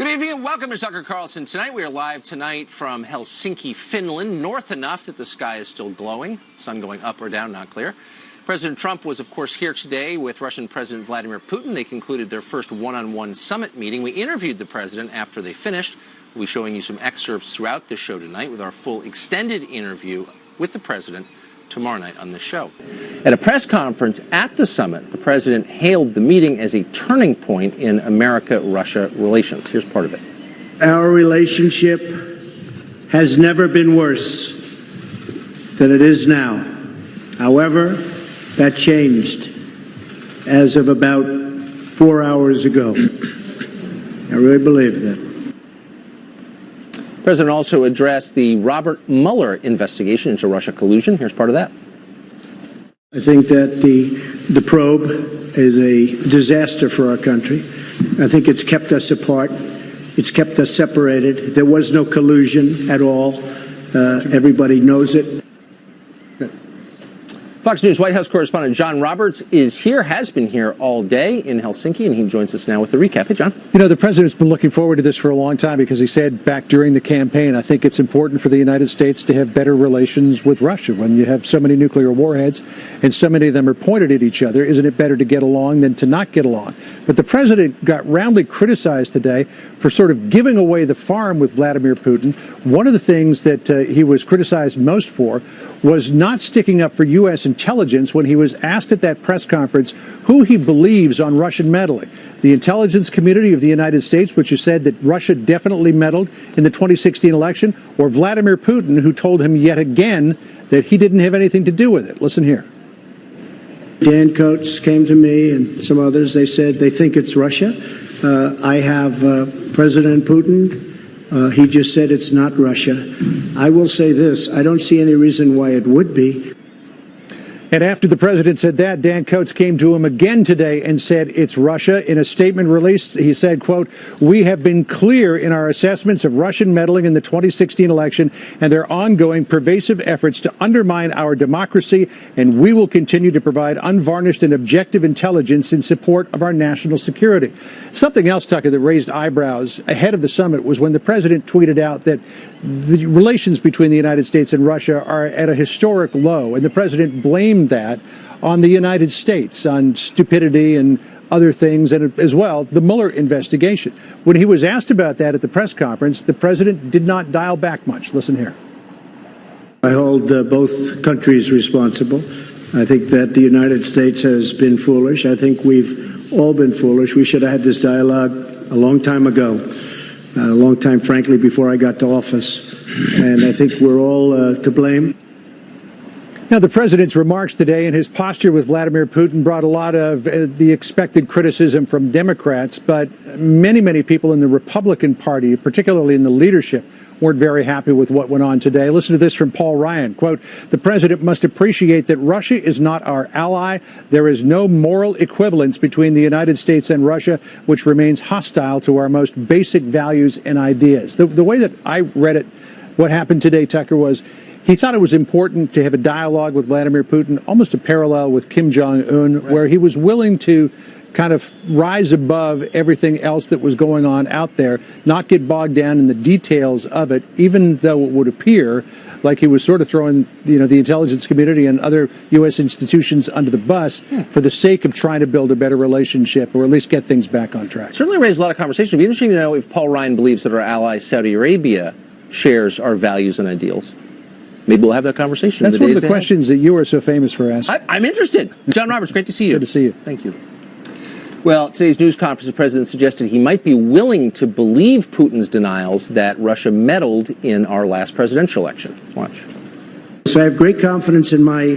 Good evening and welcome to Tucker Carlson Tonight. We are live tonight from Helsinki, Finland, north enough that the sky is still glowing. Sun going up or down, not clear. President Trump was, of course, here today with Russian President Vladimir Putin. They concluded their first one-on-one summit meeting. We interviewed the president after they finished. We'll be showing you some excerpts throughout the show tonight with our full extended interview with the president tomorrow night on the show. At a press conference at the summit, the president hailed the meeting as a turning point in America-Russia relations. Here's part of it. Our relationship has never been worse than it is now. However, that changed as of about 4 hours ago. I really believe that. The president also addressed the Robert Mueller investigation into Russia collusion. Here's part of that. I think that the probe is a disaster for our country. I think it's kept us apart. It's kept us separated. There was no collusion at all. Everybody knows it. Fox News White House correspondent John Roberts is here, has been here all day in Helsinki, and he joins us now with the recap. Hey, John. You know, the president's been looking forward to this for a long time because he said back during the campaign, I think it's important for the United States to have better relations with Russia. When you have so many nuclear warheads and so many of them are pointed at each other, isn't it better to get along than to not get along? But the president got roundly criticized today for sort of giving away the farm with Vladimir Putin. One of the things that he was criticized most for was not sticking up for U.S. intelligence when he was asked at that press conference who he believes on Russian meddling. The intelligence community of the United States, which has said that Russia definitely meddled in the 2016 election, or Vladimir Putin, who told him yet again that he didn't have anything to do with it. Listen here. Dan Coates came to me and some others. They said they think it's Russia. I have President Putin. He just said it's not Russia. I will say this. I don't see any reason why it would be. And after the president said that, Dan Coates came to him again today and said it's Russia. In a statement released, he said, quote, "We have been clear in our assessments of Russian meddling in the 2016 election and their ongoing pervasive efforts to undermine our democracy, and we will continue to provide unvarnished and objective intelligence in support of our national security." Something else, Tucker, that raised eyebrows ahead of the summit was when the president tweeted out that the relations between the United States and Russia are at a historic low, and the president blamed that on the United States, on stupidity and other things, and as well, the Mueller investigation. When he was asked about that at the press conference, the president did not dial back much. Listen here. I hold both countries responsible. I think that the United States has been foolish. I think we've all been foolish. We should have had this dialogue a long time ago, a long time, frankly, before I got to office. And I think we're all to blame. Now, the president's remarks today and his posture with Vladimir Putin brought a lot of the expected criticism from Democrats, but many people in the Republican Party, particularly in the leadership, weren't very happy with what went on today. Listen to this from Paul Ryan. Quote, "The president must appreciate that Russia is not our ally. There is no moral equivalence between the United States and Russia, which remains hostile to our most basic values and ideas." The way that I read it, what happened today, Tucker, was he thought it was important to have a dialogue with Vladimir Putin, almost a parallel with Kim Jong-un, right, where he was willing to kind of rise above everything else that was going on out there, not get bogged down in the details of it, even though it would appear like he was sort of throwing, the intelligence community and other U.S. institutions under the bus for the sake of trying to build a better relationship or at least get things back on track. Certainly raised a lot of conversation. It'd be interesting to know if Paul Ryan believes that our ally Saudi Arabia shares our values and ideals. Maybe we'll have that conversation. That's one of the questions that you are so famous for asking. I'm interested. John Roberts, great to see you. Good to see you. Thank you. Well, today's news conference, the president suggested he might be willing to believe Putin's denials that Russia meddled in our last presidential election. Watch. So I have great confidence in my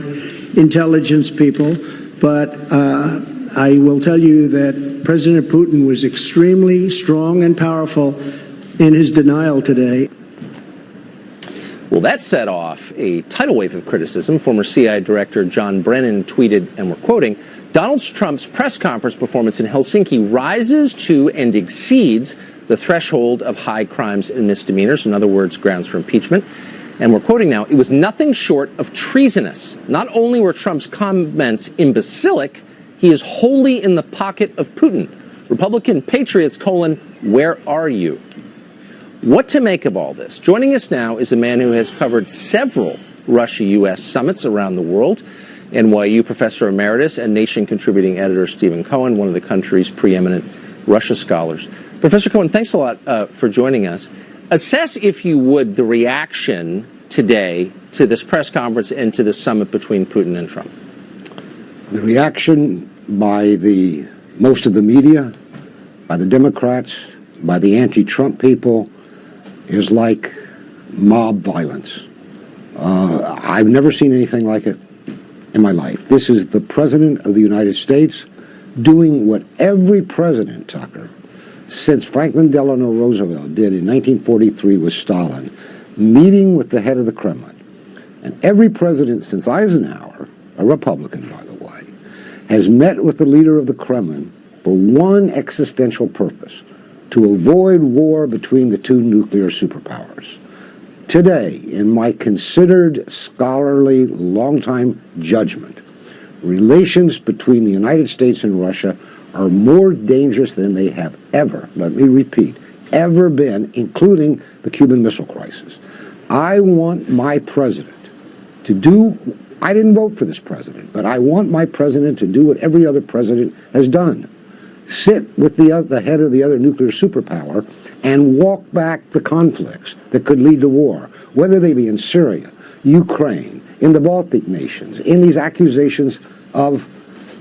intelligence people, but I will tell you that President Putin was extremely strong and powerful in his denial today. Well, that set off a tidal wave of criticism. Former CIA Director John Brennan tweeted, and we're quoting, "Donald Trump's press conference performance in Helsinki rises to and exceeds the threshold of high crimes and misdemeanors," in other words, grounds for impeachment. And we're quoting now, "It was nothing short of treasonous. Not only were Trump's comments imbecilic, he is wholly in the pocket of Putin. Republican patriots, where are you? What to make of all this? Joining us now is a man who has covered several Russia-U.S. summits around the world. NYU professor emeritus and Nation contributing editor Stephen Cohen, one of the country's preeminent Russia scholars. Professor Cohen, thanks a lot for joining us. Assess, if you would, the reaction today to this press conference and to this summit between Putin and Trump. The reaction by most of the media, by the Democrats, by the anti-Trump people is like mob violence. I've never seen anything like it in my life. This is the President of the United States doing what every president, Tucker, since Franklin Delano Roosevelt did in 1943 with Stalin, meeting with the head of the Kremlin. And every president since Eisenhower, a Republican, by the way, has met with the leader of the Kremlin for one existential purpose: to avoid war between the two nuclear superpowers. Today, in my considered, scholarly, long-time judgment, relations between the United States and Russia are more dangerous than they have ever, let me repeat, ever been, including the Cuban Missile Crisis. I want my president to do, I didn't vote for this president, but I want my president to do what every other president has done: sit with the head of the other nuclear superpower and walk back the conflicts that could lead to war, whether they be in Syria, Ukraine, in the Baltic nations, in these accusations of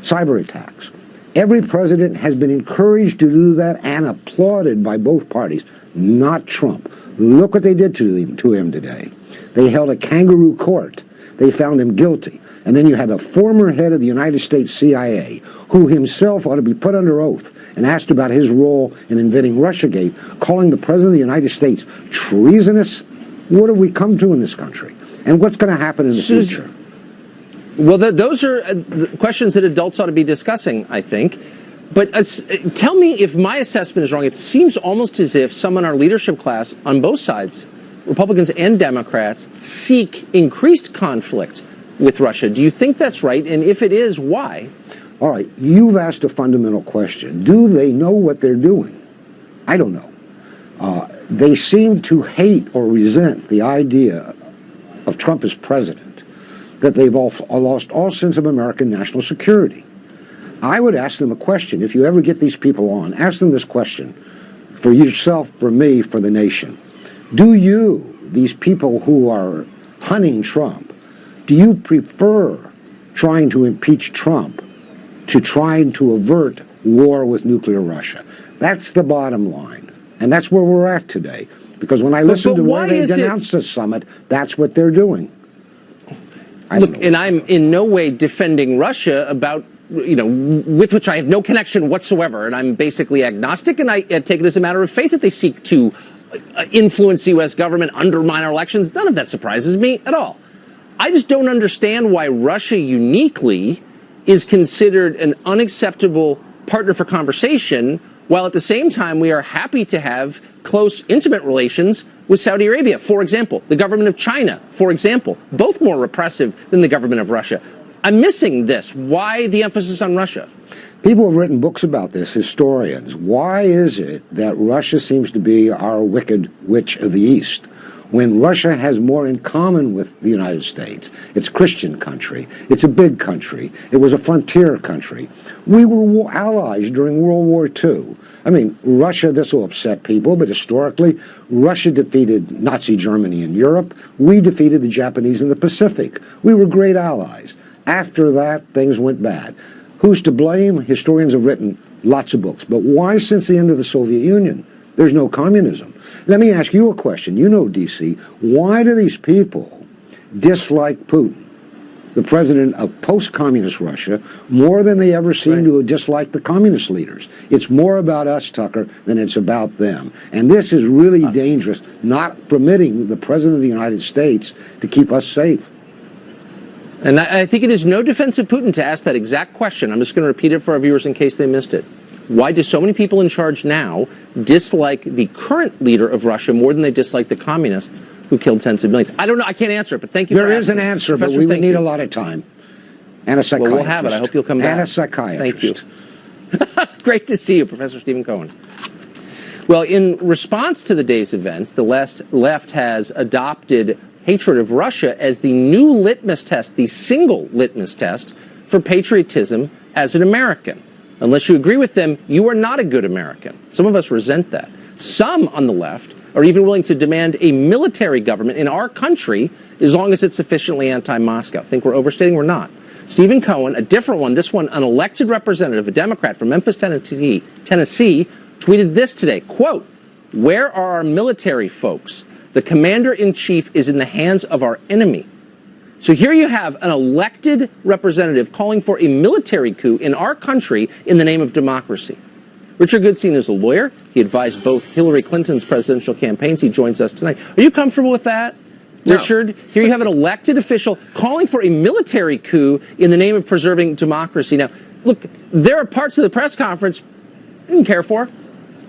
cyber attacks. Every president has been encouraged to do that and applauded by both parties, not Trump. Look what they did to him today. They held a kangaroo court. They found him guilty. And then you had the former head of the United States CIA, who himself ought to be put under oath and asked about his role in inventing Russiagate, calling the President of the United States treasonous. What have we come to in this country? And what's going to happen in the future? Well, those are questions that adults ought to be discussing, I think. But tell me if my assessment is wrong. It seems almost as if some in our leadership class on both sides, Republicans and Democrats, seek increased conflict with Russia. Do you think that's right? And if it is, why? All right, you've asked a fundamental question. Do they know what they're doing? I don't know. They seem to hate or resent the idea of Trump as president, that they've all lost all sense of American national security. I would ask them a question. If you ever get these people on, ask them this question for yourself, for me, for the nation. Do you, these people who are hunting Trump, do you prefer trying to impeach Trump to trying to avert war with nuclear Russia? That's the bottom line. And that's where we're at today. Because when I listen to why they denounced the summit, that's what they're doing. Look, and I'm in no way defending Russia about, with which I have no connection whatsoever. And I'm basically agnostic, and I take it as a matter of faith that they seek to influence the U.S. government, undermine our elections. None of that surprises me at all. I just don't understand why Russia uniquely is considered an unacceptable partner for conversation, while at the same time we are happy to have close, intimate relations with Saudi Arabia, for example, the government of China, for example, both more repressive than the government of Russia. I'm missing this. Why the emphasis on Russia? People have written books about this, historians. Why is it that Russia seems to be our wicked witch of the East, when Russia has more in common with the United States? It's a Christian country. It's a big country. It was a frontier country. We were allies during World War II. I mean, Russia, this will upset people, but historically, Russia defeated Nazi Germany in Europe. We defeated the Japanese in the Pacific. We were great allies. After that, things went bad. Who's to blame? Historians have written lots of books. But why, since the end of the Soviet Union, there's no communism? Let me ask you a question. You know, D.C., why do these people dislike Putin, the president of post-communist Russia, more than they ever seem to dislike the communist leaders? It's more about us, Tucker, than it's about them. And this is really dangerous, not permitting the president of the United States to keep us safe. And I think it is no defense of Putin to ask that exact question. I'm just going to repeat it for our viewers in case they missed it. Why do so many people in charge now dislike the current leader of Russia more than they dislike the communists who killed tens of millions? I don't know. I can't answer it, but thank you for asking. There is an answer, but we would need a lot of time. And a psychiatrist. Well, we'll have it. I hope you'll come back. And a psychiatrist. Thank you. Great to see you, Professor Stephen Cohen. Well, in response to the day's events, the left has adopted hatred of Russia as the new litmus test, the single litmus test for patriotism as an American. Unless you agree with them, you are not a good American. Some of us resent that. Some on the left are even willing to demand a military government in our country as long as it's sufficiently anti-Moscow. Think we're overstating? We're not. Stephen Cohen, a different one, this one an elected representative, a Democrat from Memphis, Tennessee, tweeted this today, quote, "Where are our military folks? The commander-in-chief is in the hands of our enemy." So here you have an elected representative calling for a military coup in our country in the name of democracy. Richard Goodstein is a lawyer. He advised both Hillary Clinton's presidential campaigns. He joins us tonight. Are you comfortable with that, Richard? Here you have an elected official calling for a military coup in the name of preserving democracy. Now, look, there are parts of the press conference I didn't care for,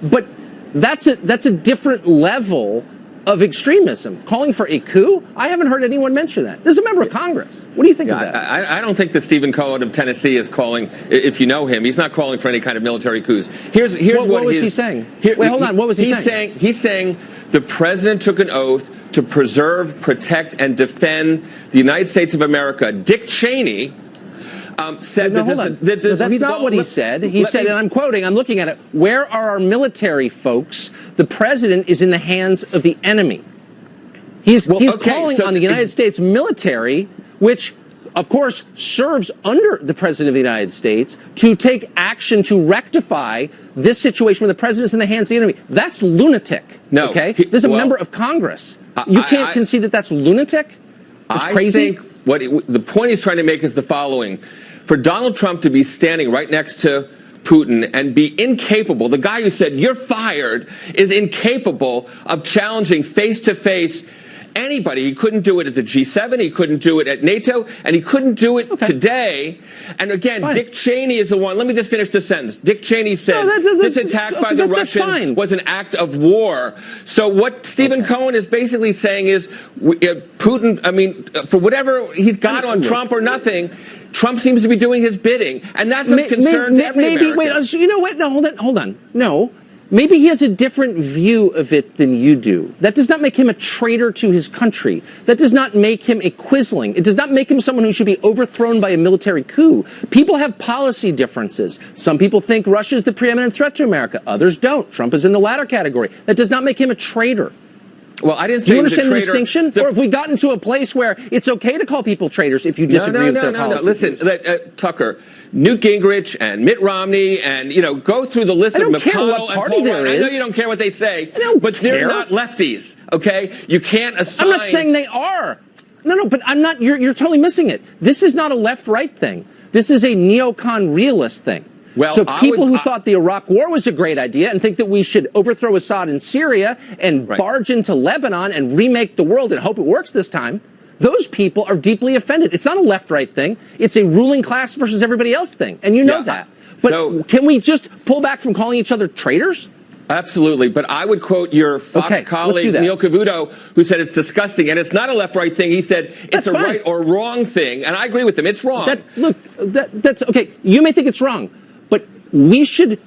but that's a different level of extremism. Calling for a coup? I haven't heard anyone mention that. This is a member of Congress. What do you think of that? I don't think that Stephen Cohen of Tennessee is calling, if you know him, he's not calling for any kind of military coups. Here's what was he saying? Wait, hold on. What was he saying? He's saying the president took an oath to preserve, protect, and defend the United States of America. Dick Cheney said that's not what he said. He said, and I'm quoting, I'm looking at it, "Where are our military folks? The president is in the hands of the enemy." He's calling on the United States military, which, of course, serves under the president of the United States, to take action to rectify this situation where the president is in the hands of the enemy. That's lunatic. No. Okay? This is a member of Congress. You can't concede that that's lunatic? It's crazy? I think the point he's trying to make is the following. For Donald Trump to be standing right next to Putin and be incapable, the guy who said, "You're fired," is incapable of challenging face-to-face anybody. He couldn't do it at the G7, he couldn't do it at NATO, and he couldn't do it today. And again, Dick Cheney is the one. Let me just finish the sentence. Dick Cheney said this attack by the Russians was an act of war. So what Stephen Cohen is basically saying is Putin, I mean, for whatever he's got on Trump or nothing, Trump seems to be doing his bidding, and that's a concern to every American. Wait, you know what? No, hold on. No. Maybe he has a different view of it than you do. That does not make him a traitor to his country. That does not make him a quisling. It does not make him someone who should be overthrown by a military coup. People have policy differences. Some people think Russia is the preeminent threat to America. Others don't. Trump is in the latter category. That does not make him a traitor. Well, I didn't say do you understand the distinction? Or have we gotten to a place where it's okay to call people traitors if you disagree with their policies? No. Listen, Tucker, Newt Gingrich and Mitt Romney, and go through the list of McConnell care what party and Paul there Ryan. is. I know you don't care what they say, but care. They're not lefties. Okay, you can't assign. I'm not saying they are. No, but I'm not. You're totally missing it. This is not a left-right thing. This is a neocon realist thing. Well, so people who thought the Iraq War was a great idea and think that we should overthrow Assad in Syria and barge into Lebanon and remake the world and hope it works this time, those people are deeply offended. It's not a left-right thing. It's a ruling class versus everybody else thing. And you know that. But can we just pull back from calling each other traitors? Absolutely. But I would quote your Fox colleague, Neil Cavuto, who said it's disgusting. And it's not a left-right thing. He said it's a right or wrong thing. And I agree with him. It's wrong. That's okay. You may think it's wrong. But we should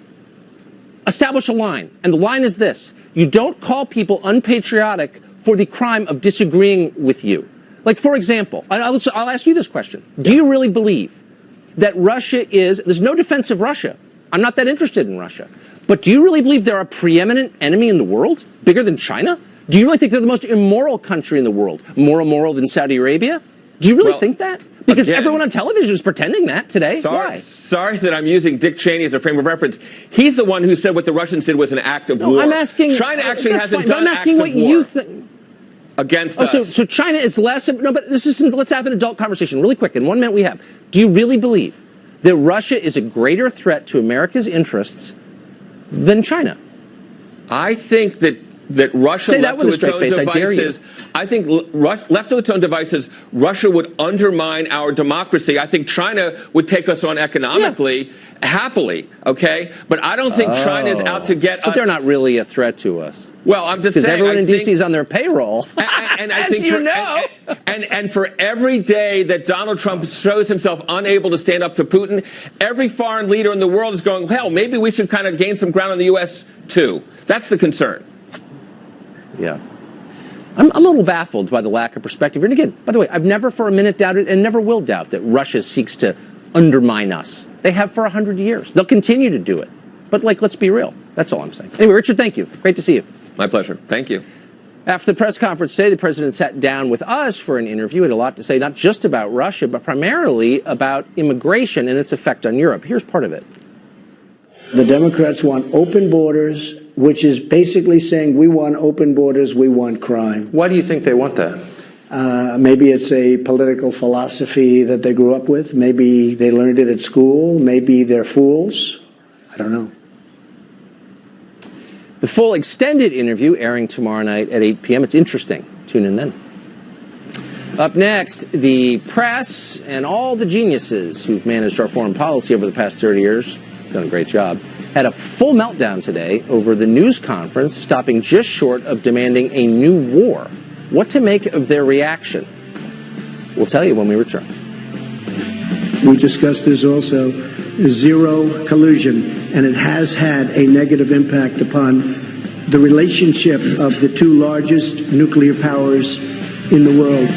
establish a line. And the line is this. You don't call people unpatriotic for the crime of disagreeing with you. Like, for example, I'll ask you this question. Do you really believe that Russia there's no defense of Russia. I'm not that interested in Russia. But do you really believe they're a preeminent enemy in the world? Bigger than China? Do you really think they're the most immoral country in the world? More immoral than Saudi Arabia? Do you really think that? Because everyone on television is pretending that today. Why? Sorry that I'm using Dick Cheney as a frame of reference. He's the one who said what the Russians did was an act of war. I'm asking. China actually hasn't done I'm asking what you think against us. So China is less. No, but let's have an adult conversation really quick. In 1 minute we have. Do you really believe that Russia is a greater threat to America's interests than China? I think that that Russia Say that left with to a its straight own face, I dare you. devices, I think left to its own devices, Russia would undermine our democracy. I think China would take us on economically, happily, okay? But I don't think China is out to get us. But they're not really a threat to us. Well, I'm just saying. Because everyone in D.C. is on their payroll. And I As think you know. And for every day that Donald Trump shows himself unable to stand up to Putin, every foreign leader in the world is going, hell, maybe we should kind of gain some ground in the U.S. too. That's the concern. Yeah. I'm a little baffled by the lack of perspective. And again, by the way, I've never for a minute doubted and never will doubt that Russia seeks to undermine us. They have for 100 years. They'll continue to do it. But, let's be real. That's all I'm saying. Anyway, Richard, thank you. Great to see you. My pleasure. Thank you. After the press conference today, the president sat down with us for an interview. He had a lot to say, not just about Russia, but primarily about immigration and its effect on Europe. Here's part of it. The Democrats want open borders, which is basically saying we want open borders, we want crime. Why do you think they want that? Maybe it's a political philosophy that they grew up with. Maybe they learned it at school. Maybe they're fools. I don't know. The full extended interview airing tomorrow night at 8 p.m. It's interesting. Tune in then. Up next, the press and all the geniuses who've managed our foreign policy over the past 30 years, done a great job, had a full meltdown today over the news conference, stopping just short of demanding a new war. What to make of their reaction? We'll tell you when we return. We discussed this also, zero collusion, and it has had a negative impact upon the relationship of the two largest nuclear powers in the world.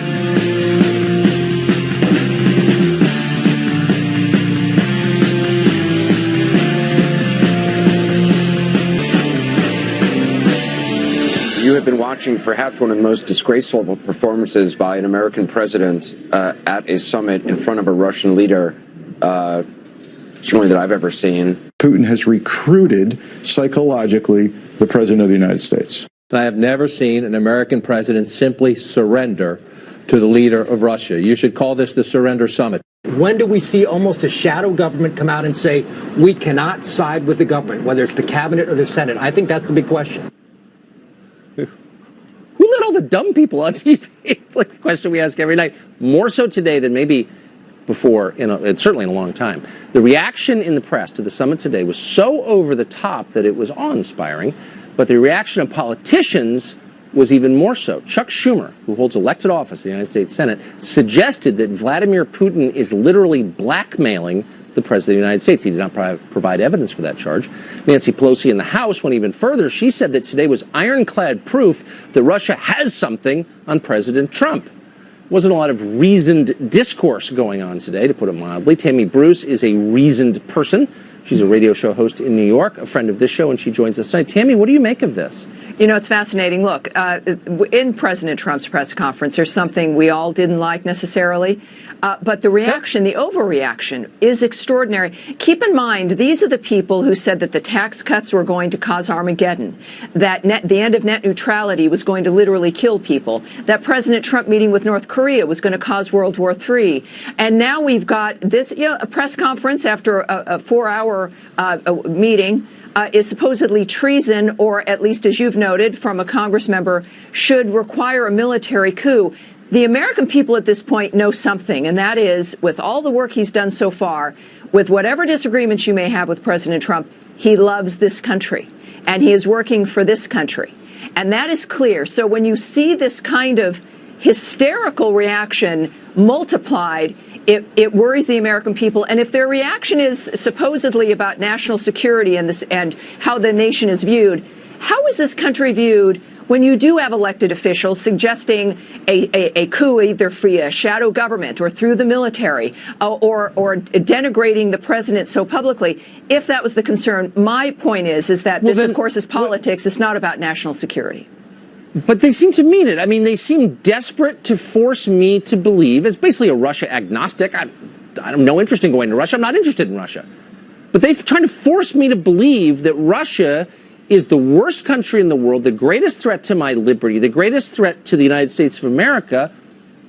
You have been watching perhaps one of the most disgraceful performances by an American president at a summit in front of a Russian leader, certainly that I've ever seen. Putin has recruited psychologically the president of the United States. I have never seen an American president simply surrender to the leader of Russia. You should call this the Surrender Summit. When do we see almost a shadow government come out and say, we cannot side with the government, whether it's the cabinet or the Senate? I think that's the big question. Who let all the dumb people on TV? It's like the question we ask every night. More so today than maybe before, certainly in a long time. The reaction in the press to the summit today was so over the top that it was awe-inspiring, but the reaction of politicians was even more so. Chuck Schumer, who holds elected office in the United States Senate, suggested that Vladimir Putin is literally blackmailing the President of the United States. He did not provide evidence for that charge. Nancy Pelosi in the House went even further. She said that today was ironclad proof that Russia has something on President Trump. Wasn't a lot of reasoned discourse going on today, to put it mildly. Tammy Bruce is a reasoned person. She's a radio show host in New York, a friend of this show, and she joins us tonight. Tammy, what do you make of this? You know, it's fascinating. Look, in President Trump's press conference, there's something we all didn't like necessarily. But the reaction, the overreaction, is extraordinary. Keep in mind, these are the people who said that the tax cuts were going to cause Armageddon, that the end of net neutrality was going to literally kill people, that President Trump meeting with North Korea was going to cause World War III. And now we've got this, a press conference after a 4-hour meeting. Is supposedly treason, or at least, as you've noted, from a Congress member, should require a military coup. The American people at this point know something, and that is, with all the work he's done so far, with whatever disagreements you may have with President Trump, he loves this country, and he is working for this country. And that is clear. So when you see this kind of hysterical reaction multiplied, it worries the American people. And if their reaction is supposedly about national security and how the nation is viewed, how is this country viewed when you do have elected officials suggesting a coup either via shadow government or through the military or denigrating the president so publicly? If that was the concern, my point is that this, of course, is politics. It's not about national security. But they seem to mean it. I mean, they seem desperate to force me to believe. It's basically a Russia agnostic. I have no interest in going to Russia. I'm not interested in Russia. But they're trying to force me to believe that Russia is the worst country in the world, the greatest threat to my liberty, the greatest threat to the United States of America,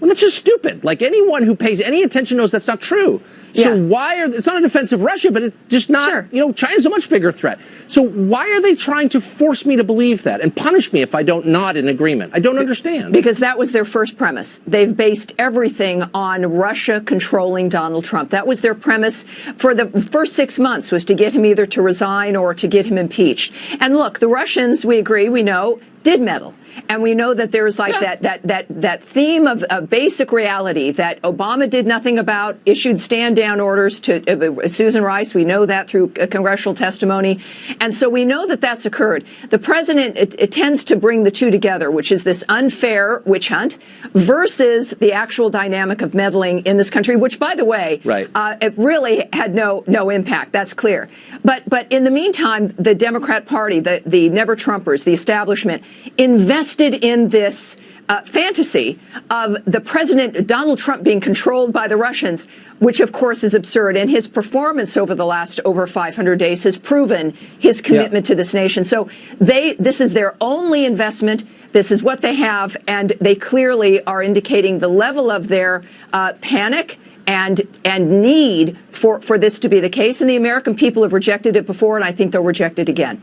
Well, that's just stupid. Like, anyone who pays any attention knows that's not true. So why are it's not a defense of Russia, but it's just not, China's a much bigger threat. So why are they trying to force me to believe that and punish me if I don't nod in agreement? I don't understand. Because that was their first premise. They've based everything on Russia controlling Donald Trump. That was their premise for the first 6 months, was to get him either to resign or to get him impeached. And look, the Russians, we agree, we know, did meddle. And we know that there's like that theme of basic reality that Obama did nothing about, issued stand-down orders to Susan Rice. We know that through congressional testimony. And so we know that that's occurred. The president, it tends to bring the two together, which is this unfair witch hunt versus the actual dynamic of meddling in this country, which, by the way, it really had no impact. That's clear. But in the meantime, the Democrat Party, the never-Trumpers, the establishment, invested in this fantasy of the president, Donald Trump, being controlled by the Russians, which, of course, is absurd. And his performance over the last over 500 days has proven his commitment to this nation. So this is their only investment. This is what they have. And they clearly are indicating the level of their panic and need for this to be the case. And the American people have rejected it before, and I think they'll reject it again.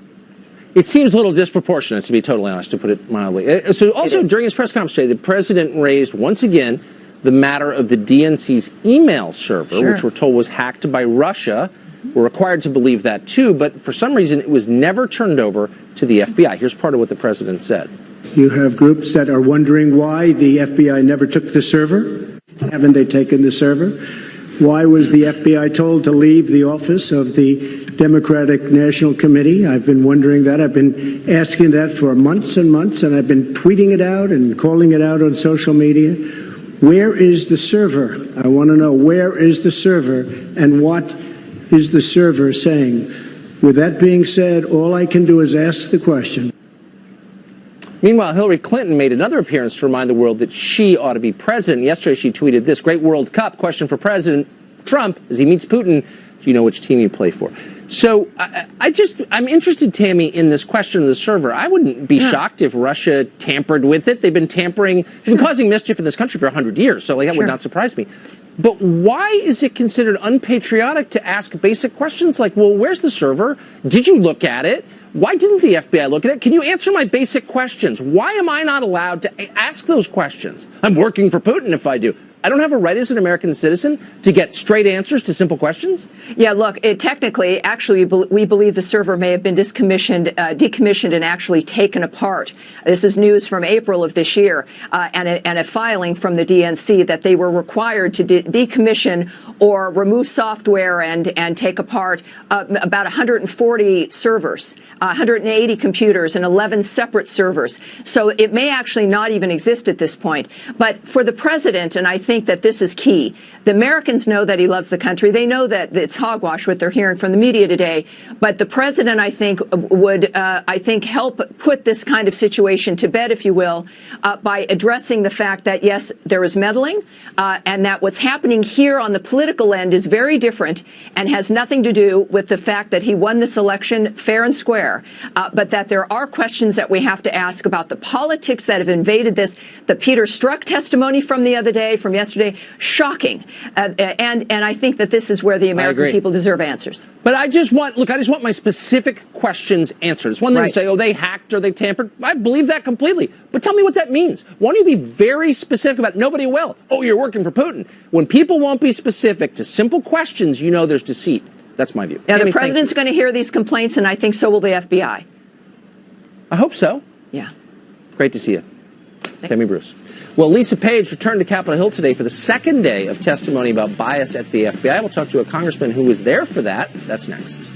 It seems a little disproportionate, to be totally honest, to put it mildly. So also during his press conference today, the president raised once again the matter of the DNC's email server, which we're told was hacked by Russia. We're required to believe that, too. But for some reason, it was never turned over to the FBI. Here's part of what the president said. You have groups that are wondering why the FBI never took the server. Haven't they taken the server? Why was the FBI told to leave the office of the Democratic National Committee? I've been wondering that. I've been asking that for months and months, and I've been tweeting it out and calling it out on social media. Where is the server? I want to know, where is the server, and what is the server saying? With that being said, all I can do is ask the question. Meanwhile, Hillary Clinton made another appearance to remind the world that she ought to be president. Yesterday, she tweeted this: "Great World Cup question for President Trump as he meets Putin. Do you know which team you play for?" So I'm interested, Tammy, in this question of the server. I wouldn't be shocked if Russia tampered with it. They've been causing mischief in this country for 100 years. So that would not surprise me. But why is it considered unpatriotic to ask basic questions like, well, where's the server? Did you look at it? Why didn't the FBI look at it? Can you answer my basic questions? Why am I not allowed to ask those questions? I'm working for Putin if I do. I don't have a right as an American citizen to get straight answers to simple questions? Yeah, look, Actually, we believe the server may have been decommissioned and actually taken apart. This is news from April of this year, and a filing from the DNC that they were required to decommission or remove software and take apart about 140 servers, 180 computers, and 11 separate servers. So it may actually not even exist at this point. But for the president, and I think that this is key, the Americans know that he loves the country. They know that it's hogwash what they're hearing from the media today. But the president, I think, would, help put this kind of situation to bed, if you will, by addressing the fact that, yes, there is meddling, and that what's happening here on the political end is very different and has nothing to do with the fact that he won this election fair and square, but that there are questions that we have to ask about the politics that have invaded this. The Peter Strzok testimony from yesterday, shocking. And I think that this is where the American people deserve answers. But I just want my specific questions answered. It's one thing to say, oh, they hacked or they tampered. I believe that completely. But tell me what that means. Why don't you be very specific about it? Nobody will. Oh, you're working for Putin. When people won't be specific to simple questions, you know there's deceit. That's my view. Now, the president's going to hear these complaints, and I think so will the FBI. I hope so. Yeah. Great to see you. Tammy Bruce. Well, Lisa Page returned to Capitol Hill today for the second day of testimony about bias at the FBI. We'll talk to a congressman who was there for that. That's next.